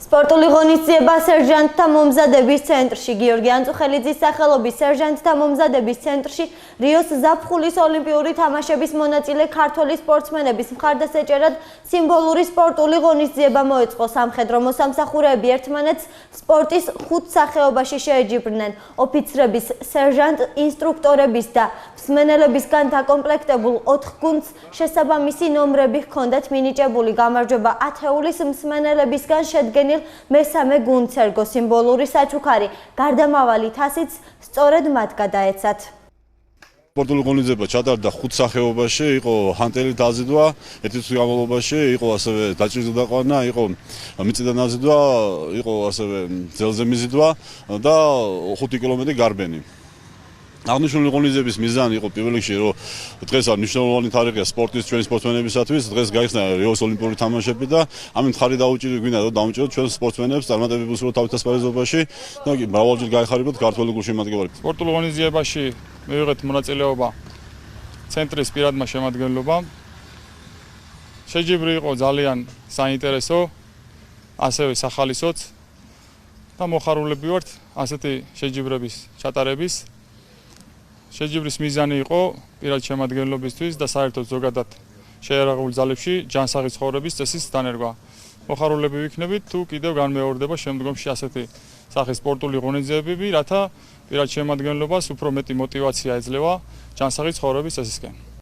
სპორტული ღონისძიება სერჟანტთა მომზადების ცენტრში გიორგი ანწუხელიძის სახელობის სერჟანტთა მომზადების ცენტრში რიოს ზაფხულის ოლიმპიური თამაშების მონაწილე ქართველი სპორტსმენების მხარდასაჭერად სიმბოლური სპორტული ღონისძიება მოეწყო. სამხედრო მოსამსახურეები ერთმანეთს სპორტის 5 სახეობაში შეეჯიბრნენ. ოფიცრების, სერჟანტ ინსტრუქტორების და მსმენელებისგან დაკომპლექტებულ 4 გუნდს შესაბამისი ნომრები ჰქონდათ მინიჭებული. გამარჯვება ათეულის მსმენელებისგან შედგენილ მესამე გუნდს ერგო. სიმბოლური საჩუქარი გარდამავალი თასიც სწორედ მათ გადაეცათ. სპორტული ღონისძიება ჩატარდა 5 სახეობაში, იყო ჰანტერით აზიდვა, ერთი თვის განმავლობაში, იყო ასევე დაჭერილი დაყვანა, იყო მიწიდან აზიდვა, იყო ასევე ძელზე მიზიდვა და 5 კილომეტრი გარბენი. აღნიშნული ღონისძიების მიზანი იყო პირველ რიგში, რომ დღეს მნიშვნელოვანი თარიღია სპორტის ჩვენი სპორტსმენებისათვის, დღეს გაიხსნა რიოს ოლიმპიური თამაშები და ამით ხარი დაუჭირდა გვინდა რომ დავუჭიროთ ჩვენ სპორტსმენებს წარმატებების სრულ თავის ასპარეზობაში და მრავალჯერ გაიხარებოთ ქართული გულშემატკივარი. სპორტულ ღონისძიებაში მივიღეთ მონაწილეობა ცენტრის პირადმა შემადგენლობამ. შეჯიბრი იყო ძალიან საინტერესო, ასევე სახალისოც და მოხარულები ვართ ასეთი შეჯიბრების ჩატარების. შეჯიბრის მიზანი იყო პირად შემადგენლობისთვის და საერთოდ ზოგადად შეერაღებულ ძალებში ჯანსაღი ცხოვრების წესის დანერგვა. მოხარულები ვიქნებით თუ კიდევ განმეორდება შემდგომში ასეთი სახის სპორტული ღონისძიებები, რათა პირად შემადგენლობას უფრო მეტი мотиваცია ეძლევა ჯანსაღი ცხოვრების წესისკენ.